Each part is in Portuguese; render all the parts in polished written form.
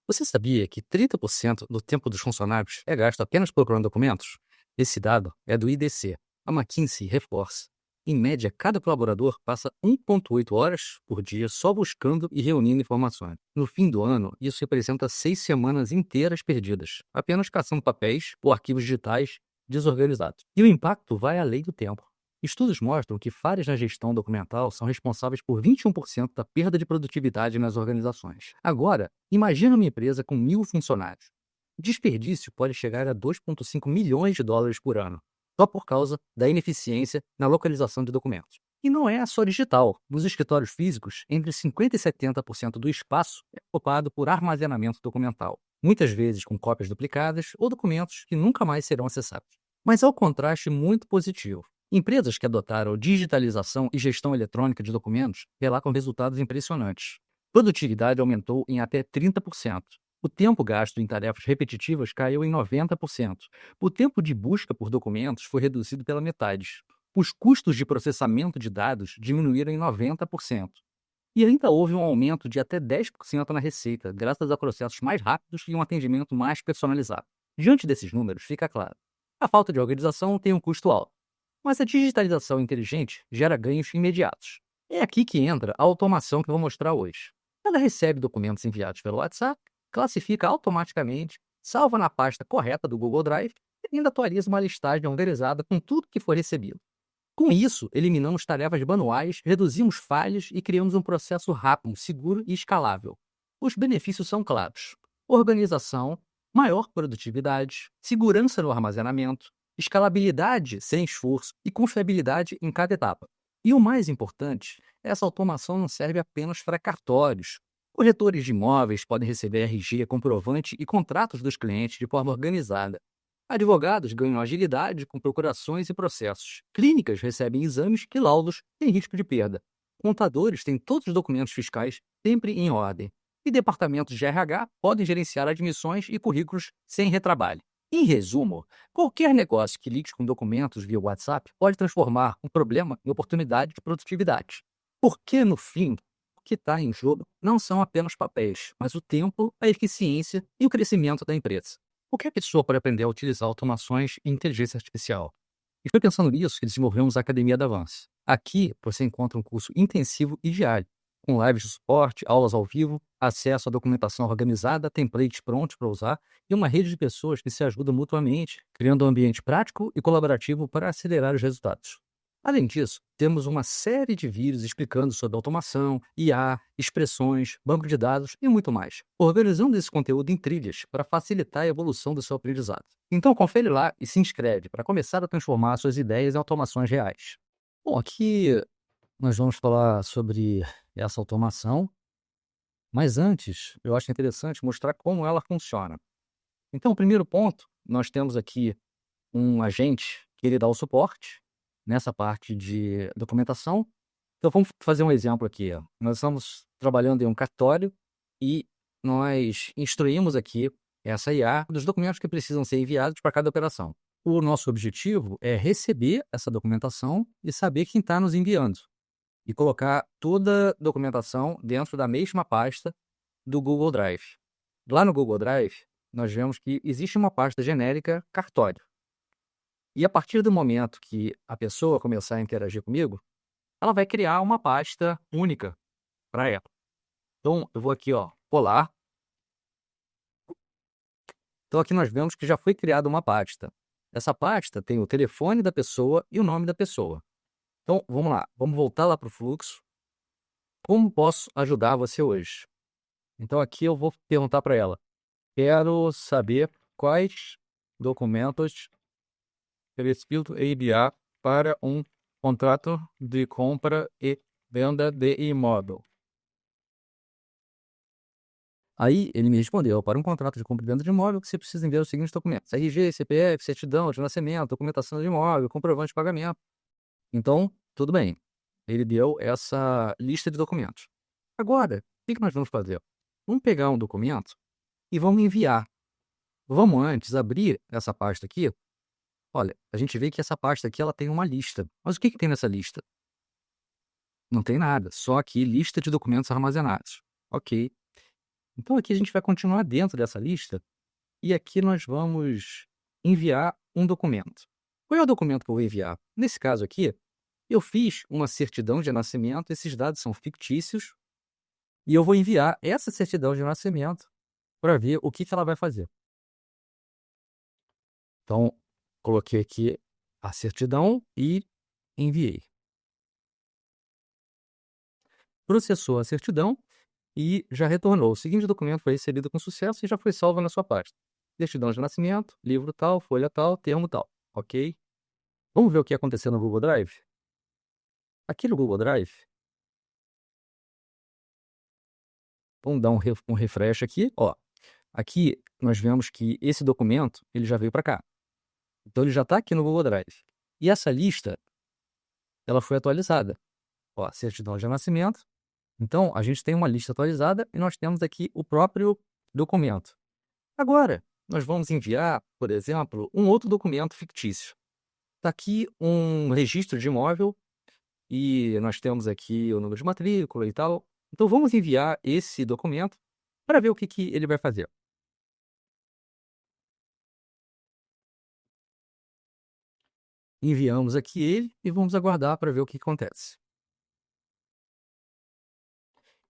Você sabia que 30% do tempo dos funcionários é gasto apenas procurando documentos? Esse dado é do IDC. A McKinsey reforça. Em média, cada colaborador passa 1,8 horas por dia só buscando e reunindo informações. No fim do ano, isso representa 6 semanas inteiras perdidas, apenas caçando papéis ou arquivos digitais desorganizados. E o impacto vai além do tempo. Estudos mostram que falhas na gestão documental são responsáveis por 21% da perda de produtividade nas organizações. Agora, imagina uma empresa com 1.000 funcionários. O desperdício pode chegar a 2,5 milhões de dólares por ano, só por causa da ineficiência na localização de documentos. E não é só digital. Nos escritórios físicos, entre 50% e 70% do espaço é ocupado por armazenamento documental, muitas vezes com cópias duplicadas ou documentos que nunca mais serão acessados. Mas há um contraste muito positivo. Empresas que adotaram digitalização e gestão eletrônica de documentos relatam resultados impressionantes. Produtividade aumentou em até 30%. O tempo gasto em tarefas repetitivas caiu em 90%. O tempo de busca por documentos foi reduzido pela metade. Os custos de processamento de dados diminuíram em 90%. E ainda houve um aumento de até 10% na receita, graças a processos mais rápidos e um atendimento mais personalizado. Diante desses números, fica claro: a falta de organização tem um custo alto, mas a digitalização inteligente gera ganhos imediatos. É aqui que entra a automação que eu vou mostrar hoje. Ela recebe documentos enviados pelo WhatsApp, classifica automaticamente, salva na pasta correta do Google Drive e ainda atualiza uma listagem organizada com tudo que foi recebido. Com isso, eliminamos tarefas manuais, reduzimos falhas e criamos um processo rápido, seguro e escalável. Os benefícios são claros: organização, maior produtividade, segurança no armazenamento, escalabilidade sem esforço e confiabilidade em cada etapa. E o mais importante, essa automação não serve apenas para cartórios. Corretores de imóveis podem receber RG, comprovante e contratos dos clientes de forma organizada. Advogados ganham agilidade com procurações e processos. Clínicas recebem exames e laudos sem risco de perda. Contadores têm todos os documentos fiscais sempre em ordem. E departamentos de RH podem gerenciar admissões e currículos sem retrabalho. Em resumo, qualquer negócio que lide com documentos via WhatsApp pode transformar um problema em oportunidade de produtividade. Porque, no fim, o que está em jogo não são apenas papéis, mas o tempo, a eficiência e o crescimento da empresa. Qualquer pessoa pode aprender a utilizar automações e inteligência artificial. E foi pensando nisso que desenvolvemos a Academia da Avanço. Aqui você encontra um curso intensivo e diário, com lives de suporte, aulas ao vivo, acesso à documentação organizada, templates prontos para usar e uma rede de pessoas que se ajudam mutuamente, criando um ambiente prático e colaborativo para acelerar os resultados. Além disso, temos uma série de vídeos explicando sobre automação, IA, expressões, banco de dados e muito mais, organizando esse conteúdo em trilhas para facilitar a evolução do seu aprendizado. Então confere lá e se inscreve para começar a transformar suas ideias em automações reais. Bom, aqui nós vamos falar sobre essa automação, mas antes eu acho interessante mostrar como ela funciona. Então, o primeiro ponto, nós temos aqui um agente que ele dá o suporte nessa parte de documentação. Então vamos fazer um exemplo aqui, ó. Nós estamos trabalhando em um cartório e nós instruímos aqui essa IA dos documentos que precisam ser enviados para cada operação. O nosso objetivo é receber essa documentação e saber quem está nos enviando e colocar toda a documentação dentro da mesma pasta do Google Drive. Lá no Google Drive, nós vemos que existe uma pasta genérica cartório. E a partir do momento que a pessoa começar a interagir comigo, ela vai criar uma pasta única para ela. Então, eu vou aqui, ó, colar. Então, aqui nós vemos que já foi criada uma pasta. Essa pasta tem o telefone da pessoa e o nome da pessoa. Então, vamos lá. Vamos voltar lá para o fluxo. Como posso ajudar você hoje? Então, aqui eu vou perguntar para ela. Quero saber quais documentos preciso enviar para um contrato de compra e venda de imóvel. Aí ele me respondeu: para um contrato de compra e venda de imóvel, você precisa enviar os seguintes documentos: RG, CPF, certidão de nascimento, documentação de imóvel, comprovante de pagamento. Então, tudo bem. Ele deu essa lista de documentos. Agora, o que nós vamos fazer? Vamos pegar um documento e vamos enviar. Vamos antes abrir essa pasta aqui. Olha, a gente vê que essa pasta aqui ela tem uma lista. Mas o que tem nessa lista? Não tem nada, só aqui lista de documentos armazenados. Ok. Então aqui a gente vai continuar dentro dessa lista e aqui nós vamos enviar um documento. Qual é o documento que eu vou enviar? Nesse caso aqui, eu fiz uma certidão de nascimento, esses dados são fictícios, e eu vou enviar essa certidão de nascimento para ver o que ela vai fazer. Então, coloquei aqui a certidão e enviei. Processou a certidão e já retornou. O seguinte documento foi recebido com sucesso e já foi salvo na sua pasta. Certidão de nascimento, livro tal, folha tal, termo tal. Ok? Vamos ver o que aconteceu no Google Drive? Aqui no Google Drive, vamos dar um refresh aqui. Ó, aqui nós vemos que esse documento ele já veio para cá. Então ele já está aqui no Google Drive. E essa lista, ela foi atualizada. Ó, certidão de nascimento. Então a gente tem uma lista atualizada e nós temos aqui o próprio documento. Agora, nós vamos enviar, por exemplo, um outro documento fictício. Está aqui um registro de imóvel e nós temos aqui o número de matrícula e tal. Então vamos enviar esse documento para ver o que ele vai fazer. Enviamos aqui ele e vamos aguardar para ver o que acontece.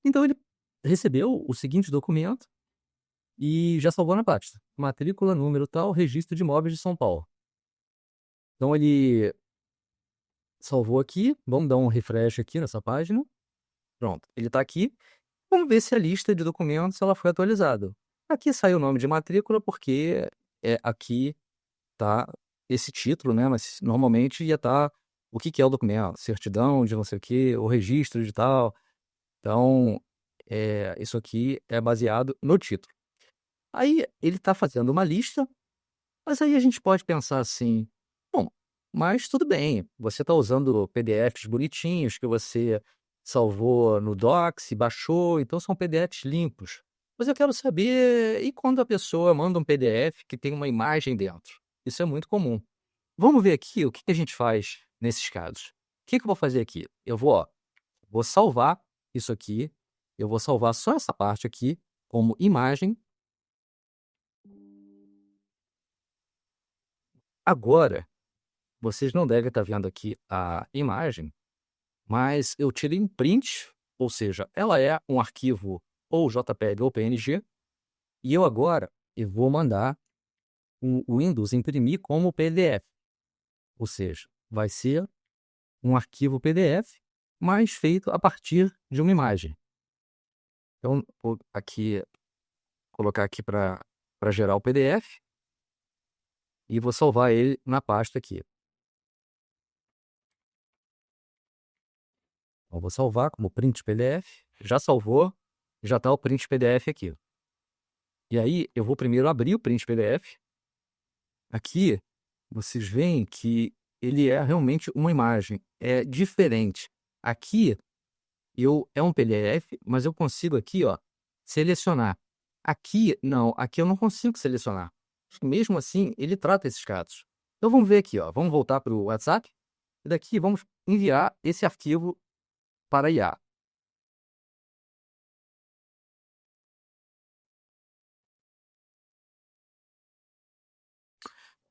Então ele recebeu o seguinte documento e já salvou na pasta. Matrícula, número tal, registro de imóveis de São Paulo. Então ele salvou aqui. Vamos dar um refresh aqui nessa página. Pronto, ele está aqui. Vamos ver se a lista de documentos ela foi atualizada. Aqui saiu o nome de matrícula porque aqui tá esse título, né? Mas normalmente ia estar o que é o documento, certidão de não sei o quê, o registro de tal. Então, isso aqui é baseado no título. Aí ele está fazendo uma lista, mas aí a gente pode pensar assim, bom, mas tudo bem, você está usando PDFs bonitinhos que você salvou no Docs, baixou, então são PDFs limpos. Mas eu quero saber, e quando a pessoa manda um PDF que tem uma imagem dentro? Isso é muito comum. Vamos ver aqui o que a gente faz nesses casos. O que eu vou fazer aqui? Eu vou salvar isso aqui, eu vou salvar só essa parte aqui como imagem. Agora, vocês não devem estar vendo aqui a imagem, mas eu tirei um print, ou seja, ela é um arquivo ou JPEG ou PNG, e eu vou mandar o Windows imprimir como PDF. Ou seja, vai ser um arquivo PDF, mas feito a partir de uma imagem. Então, vou aqui colocar aqui para gerar o PDF e vou salvar ele na pasta aqui. Então, vou salvar como print PDF, já salvou, já está o print PDF aqui. E aí, eu vou primeiro abrir o print PDF. Aqui, vocês veem que ele é realmente uma imagem, é diferente. Aqui, é um PDF, mas eu consigo aqui, ó, selecionar. Aqui, não, aqui eu não consigo selecionar. Mesmo assim, ele trata esses casos. Então, vamos ver aqui, ó, vamos voltar para o WhatsApp. E daqui, vamos enviar esse arquivo para a IA.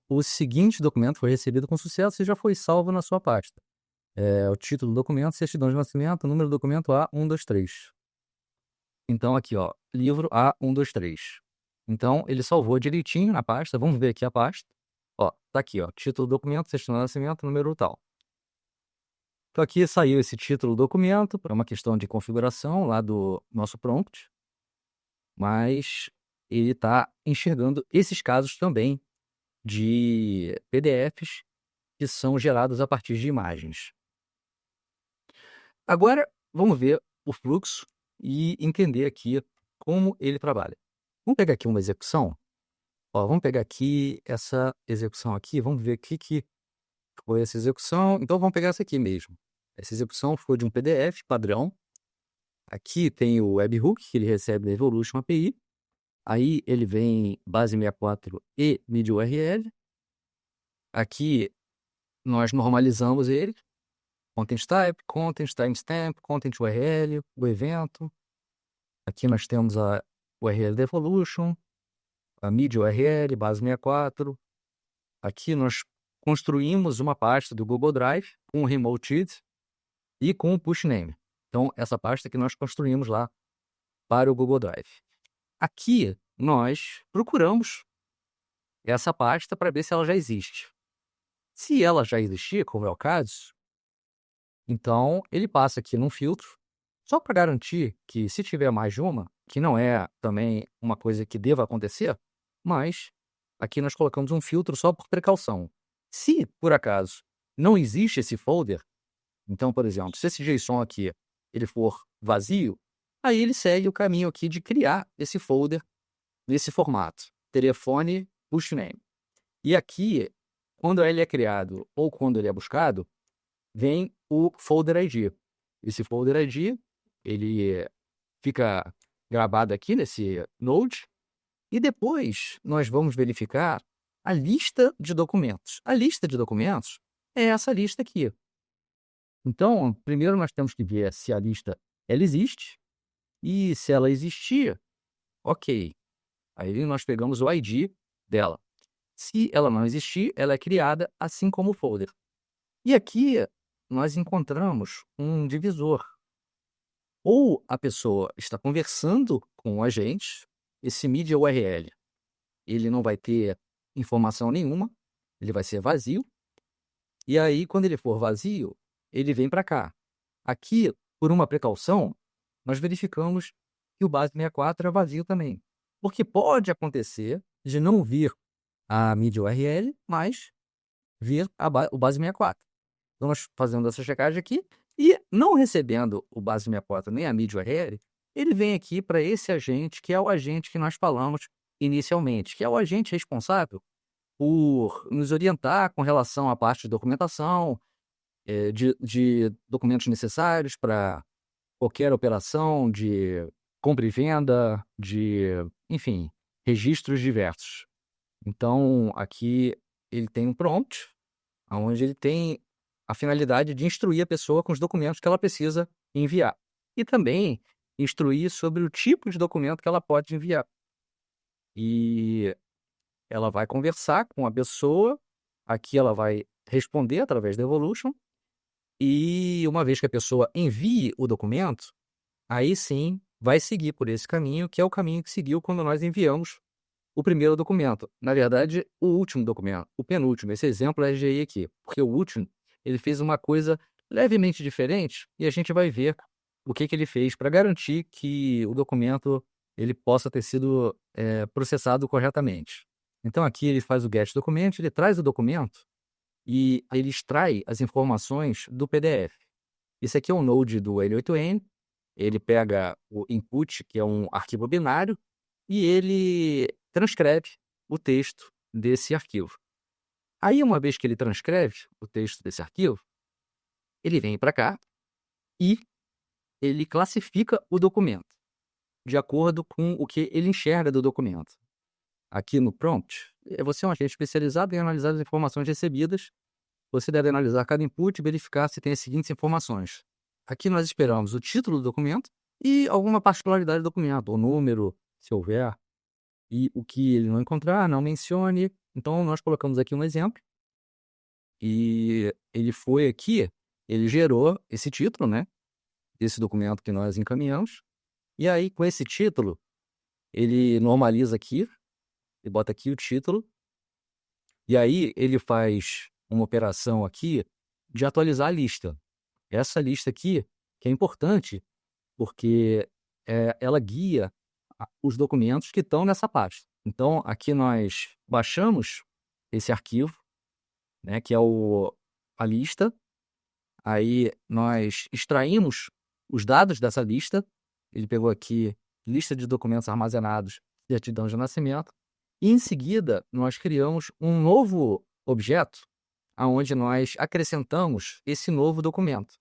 O seguinte documento foi recebido com sucesso e já foi salvo na sua pasta. O título do documento, certidão de nascimento, número do documento A123. Então aqui, ó, livro A123. Então ele salvou direitinho na pasta. Vamos ver aqui a pasta. Ó, tá aqui, ó, título do documento, certidão de nascimento, número tal. Então aqui saiu esse título do documento para uma questão de configuração lá do nosso prompt, mas ele está enxergando esses casos também de PDFs que são gerados a partir de imagens. Agora, vamos ver o fluxo e entender aqui como ele trabalha. Vamos pegar aqui uma execução. Ó, vamos pegar aqui essa execução aqui, vamos ver o que foi essa execução. Então, vamos pegar essa aqui mesmo. Essa execução foi de um PDF padrão. Aqui tem o webhook, que ele recebe da Evolution API. Aí ele vem base 64 e MIDI URL. Aqui nós normalizamos ele. Content type, content, timestamp, content URL, o evento. Aqui nós temos URL Devolution, a mídia URL, base 64. Aqui nós construímos uma pasta do Google Drive com o Remote ID e com o Push Name. Então, essa pasta que nós construímos lá para o Google Drive. Aqui nós procuramos essa pasta para ver se ela já existe. Se ela já existir, como é o caso, então ele passa aqui num filtro, só para garantir que se tiver mais de uma, que não é também uma coisa que deva acontecer, mas aqui nós colocamos um filtro só por precaução. Se, por acaso, não existe esse folder, então, por exemplo, se esse JSON aqui ele for vazio, aí ele segue o caminho aqui de criar esse folder nesse formato, telefone push name. E aqui, quando ele é criado ou quando ele é buscado, vem o folder ID. Esse folder ID, ele fica gravado aqui nesse node, e depois nós vamos verificar a lista de documentos. A lista de documentos é essa lista aqui. Então, primeiro nós temos que ver se a lista ela existe, e se ela existir, ok. Aí nós pegamos o ID dela. Se ela não existir, ela é criada assim como o folder. E aqui nós encontramos um divisor. Ou a pessoa está conversando com a gente, esse mídia URL, ele não vai ter informação nenhuma, ele vai ser vazio. E aí, quando ele for vazio, ele vem para cá. Aqui, por uma precaução, nós verificamos que o base 64 é vazio também. Porque pode acontecer de não vir a mídia URL, mas vir o base 64. Então, nós fazemos essa checagem aqui e não recebendo o base 64 nem a mídia URL, ele vem aqui para esse agente, que é o agente que nós falamos inicialmente, que é o agente responsável por nos orientar com relação à parte de documentação, de documentos necessários para qualquer operação de compra e venda, enfim, registros diversos. Então, aqui ele tem um prompt, onde ele tem a finalidade de instruir a pessoa com os documentos que ela precisa enviar. E também instruir sobre o tipo de documento que ela pode enviar. E ela vai conversar com a pessoa, aqui ela vai responder através da Evolution, e uma vez que a pessoa envie o documento, aí sim vai seguir por esse caminho, que é o caminho que seguiu quando nós enviamos o primeiro documento. Na verdade, o último documento, o penúltimo. Esse exemplo é GI aqui, porque o último, ele fez uma coisa levemente diferente e a gente vai ver o que ele fez para garantir que o documento ele possa ter sido processado corretamente. Então aqui ele faz o get document, ele traz o documento e ele extrai as informações do PDF. Esse aqui é o node do N8N, ele pega o input, que é um arquivo binário, e ele transcreve o texto desse arquivo. Aí, uma vez que ele transcreve o texto desse arquivo, ele vem para cá e ele classifica o documento de acordo com o que ele enxerga do documento. Aqui no prompt, você é um agente especializado em analisar as informações recebidas. Você deve analisar cada input e verificar se tem as seguintes informações. Aqui nós esperamos o título do documento e alguma particularidade do documento, o número, se houver, e o que ele não encontrar, não mencione. Então, nós colocamos aqui um exemplo e ele foi aqui, ele gerou esse título, né, desse documento que nós encaminhamos. E aí, com esse título, ele normaliza aqui, ele bota aqui o título, e aí ele faz uma operação aqui de atualizar a lista. Essa lista aqui, que é importante, porque ela guia os documentos que estão nessa pasta. Então, aqui nós baixamos esse arquivo, né, que é a lista. Aí nós extraímos os dados dessa lista. Ele pegou aqui lista de documentos armazenados, certidão de nascimento. E em seguida, nós criamos um novo objeto, onde nós acrescentamos esse novo documento.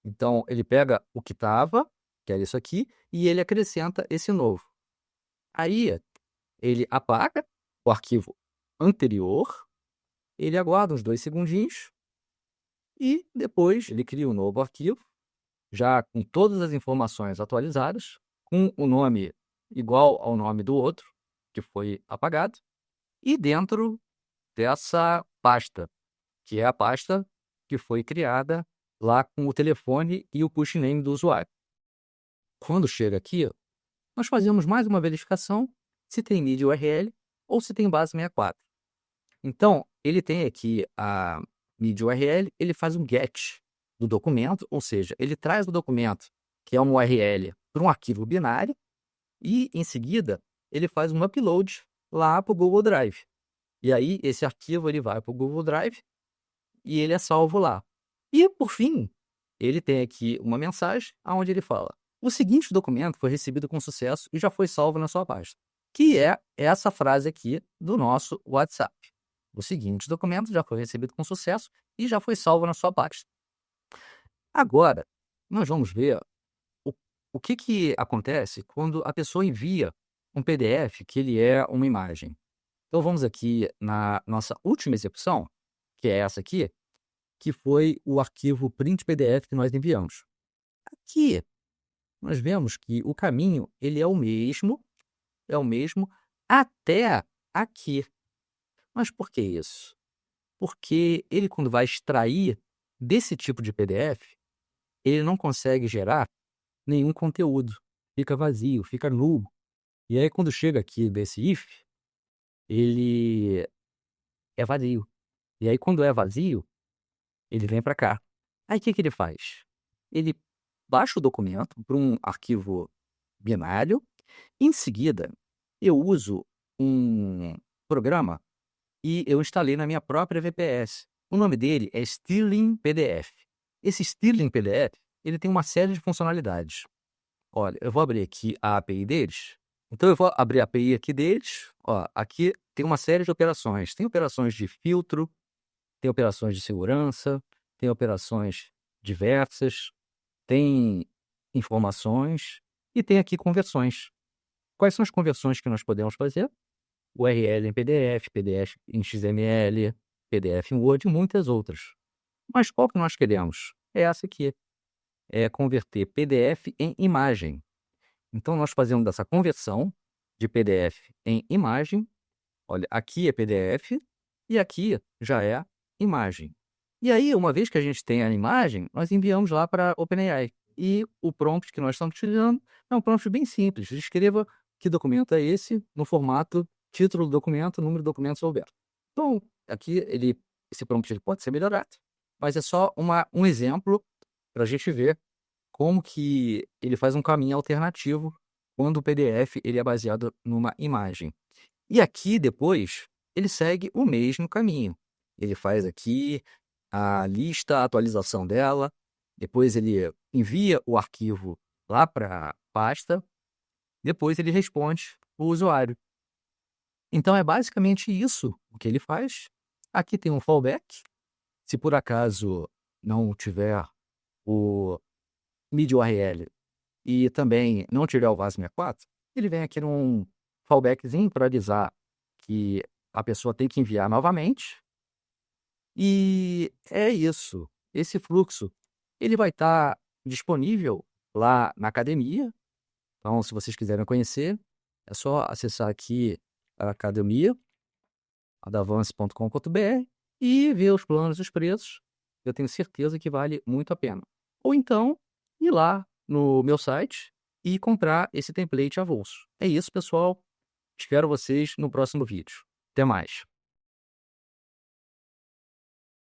Então, ele pega o que estava, que era isso aqui, e ele acrescenta esse novo. Aí, ele apaga o arquivo anterior, ele aguarda uns 2 segundinhos, e depois ele cria um novo arquivo, já com todas as informações atualizadas, com o nome igual ao nome do outro, que foi apagado, e dentro dessa pasta, que é a pasta que foi criada lá com o telefone e o push name do usuário. Quando chega aqui, nós fazemos mais uma verificação se tem mídia URL ou se tem base 64. Então, ele tem aqui a mídia URL, ele faz um get do documento, ou seja, ele traz o documento, que é uma URL, para um arquivo binário, e em seguida ele faz um upload lá para o Google Drive. E aí esse arquivo ele vai para o Google Drive e ele é salvo lá. E por fim, ele tem aqui uma mensagem onde ele fala: o seguinte documento foi recebido com sucesso e já foi salvo na sua pasta. Que é essa frase aqui do nosso WhatsApp. O seguinte documento já foi recebido com sucesso e já foi salvo na sua pasta. Agora, nós vamos ver o, o que acontece quando a pessoa envia um PDF que ele é uma imagem. Então vamos aqui na nossa última execução, que é essa aqui, que foi o arquivo print PDF que nós enviamos. Aqui nós vemos que o caminho ele é o mesmo até aqui. Mas por que isso? Porque ele, quando vai extrair desse tipo de PDF, ele não consegue gerar nenhum conteúdo. Fica vazio, fica nulo. E aí, quando chega aqui desse if, ele é vazio. E aí, quando é vazio, ele vem para cá. Aí, o que ele faz? Ele baixa o documento para um arquivo binário. Em seguida, eu uso um programa e eu instalei na minha própria VPS. O nome dele é Stirling PDF. Esse Stirling PDF, ele tem uma série de funcionalidades. Olha, eu vou abrir aqui a API deles. Então eu vou abrir a API aqui deles. Ó, aqui tem uma série de operações. Tem operações de filtro, tem operações de segurança, tem operações diversas, tem informações e tem aqui conversões. Quais são as conversões que nós podemos fazer? URL em PDF, PDF em XML, PDF em Word e muitas outras. Mas qual que nós queremos? É essa aqui. É converter PDF em imagem. Então, nós fazemos essa conversão de PDF em imagem. Olha, aqui é PDF e aqui já é imagem. E aí, uma vez que a gente tem a imagem, nós enviamos lá para a OpenAI. E o prompt que nós estamos utilizando é um prompt bem simples. Escreva que documento é esse no formato título do documento, número do documento souber. Então, aqui esse prompt ele pode ser melhorado, mas é só um exemplo para a gente ver como que ele faz um caminho alternativo quando o PDF ele é baseado numa imagem. E aqui, depois, ele segue o mesmo caminho. Ele faz aqui a lista, a atualização dela, depois ele envia o arquivo lá para a pasta, depois ele responde o usuário. Então é basicamente isso o que ele faz. Aqui tem um fallback. Se por acaso não tiver o mídia URL e também não tiver o VAS64, ele vem aqui num fallbackzinho para avisar que a pessoa tem que enviar novamente. E é isso. Esse fluxo, ele vai estar disponível lá na academia. Então, se vocês quiserem conhecer, é só acessar aqui a academia, adavance.com.br, e ver os planos e os preços. Eu tenho certeza que vale muito a pena. Ou então, ir lá no meu site e comprar esse template avulso. É isso, pessoal. Espero vocês no próximo vídeo. Até mais.